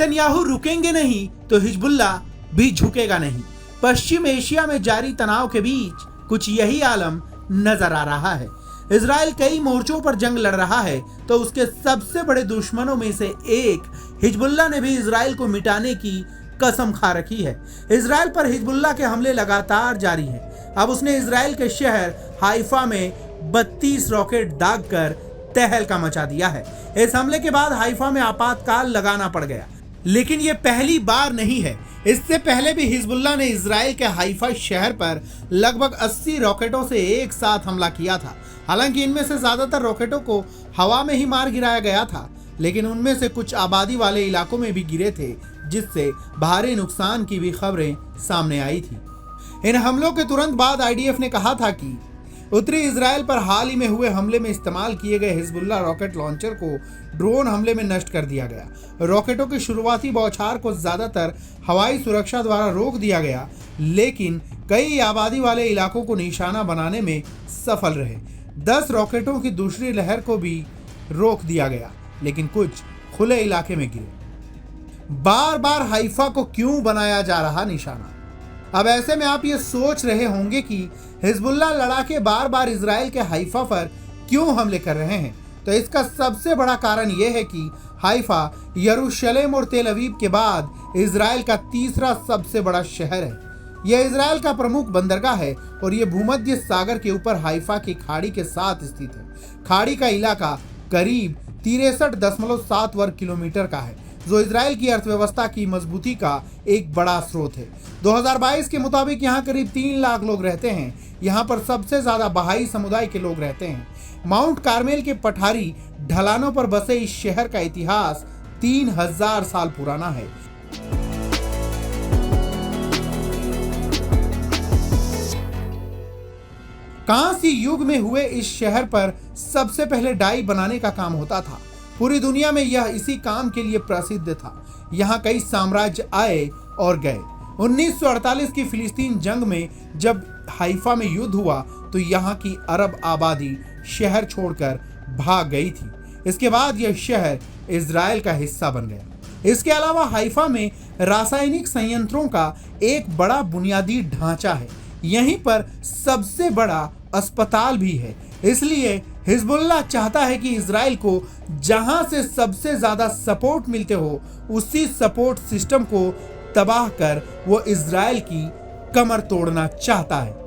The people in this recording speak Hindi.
नेतन्याहू रुकेंगे नहीं तो हिजबुल्लाह भी झुकेगा नहीं। पश्चिम एशिया में जारी तनाव के बीच कुछ यही आलम नजर आ रहा है। इजराइल कई मोर्चों पर जंग लड़ रहा है तो उसके सबसे बड़े दुश्मनों में से एक हिजबुल्लाह ने भी इजराइल को मिटाने की कसम खा रखी है। इजराइल पर हिजबुल्लाह के हमले लगातार जारी हैं। अब उसने इजराइल के शहर हाइफा में 32 रॉकेट दागकर तहलका मचा दिया है। इस हमले के बाद हाइफा में आपातकाल लगाना पड़ गया, लेकिन यह पहली बार नहीं है। इससे पहले भी हिजबुल्लाह ने इजराइल के हाइफा शहर पर लगभग 80 रॉकेटों से एक साथ हमला किया था। हालांकि इनमें से ज्यादातर रॉकेटों को हवा में ही मार गिराया गया था, लेकिन उनमें से कुछ आबादी वाले इलाकों में भी गिरे थे, जिससे भारी नुकसान की भी खबरें सामने आई थी। इन हमलों के तुरंत बाद आईडीएफ ने कहा था कि उत्तरी इजराइल पर हाल ही में हुए हमले में इस्तेमाल किए गए हिजबुल्लाह रॉकेट लॉन्चर को ड्रोन हमले में नष्ट कर दिया गया। रॉकेटों की शुरुआती बौछार को ज्यादातर हवाई सुरक्षा द्वारा रोक दिया गया, लेकिन कई आबादी वाले इलाकों को निशाना बनाने में सफल रहे। 10 रॉकेटों की दूसरी लहर को भी रोक दिया गया, लेकिन कुछ खुले इलाके में गिरे। बार बार हाइफा को क्यों बनाया जा रहा निशाना? अब ऐसे में आप ये सोच रहे होंगे कि हिजबुल्लाह लड़ाके बार बार इजराइल के हाइफा पर क्यों हमले कर रहे हैं। तो इसका सबसे बड़ा कारण यह है कि हाइफा यरूशलेम और तेल अवीव के बाद इजराइल का तीसरा सबसे बड़ा शहर है। यह इजराइल का प्रमुख बंदरगाह है और यह भूमध्य सागर के ऊपर हाइफा की खाड़ी के साथ स्थित है। खाड़ी का इलाका करीब 63.7 वर्ग किलोमीटर का है, जो इजराइल की अर्थव्यवस्था की मजबूती का एक बड़ा स्रोत है। 2022 के मुताबिक यहाँ करीब 3 लाख लोग रहते हैं। यहाँ पर सबसे ज्यादा बहाई समुदाय के लोग रहते हैं। माउंट कार्मेल के पठारी ढलानों पर बसे इस शहर का इतिहास 3000 साल पुराना है। कांस्य युग में हुए इस शहर पर सबसे पहले डाई बनाने का काम होता था। पूरी दुनिया में यह इसी काम के लिए प्रसिद्ध था। यहाँ कई साम्राज्य आए और गए। 1948 की फिलिस्तीन जंग में जब हाइफा में युद्ध हुआ तो यहाँ की अरब आबादी शहर छोड़कर भाग गई थी। इसके बाद यह शहर इजराइल का हिस्सा बन गया। इसके अलावा हाइफा में रासायनिक संयंत्रों का एक बड़ा बुनियादी ढांचा है। यहीं पर सबसे बड़ा अस्पताल भी है। इसलिए हिजबुल्लाह चाहता है कि इजराइल को जहां से सबसे ज्यादा सपोर्ट मिलते हो, उसी सपोर्ट सिस्टम को तबाह कर वो इजराइल की कमर तोड़ना चाहता है।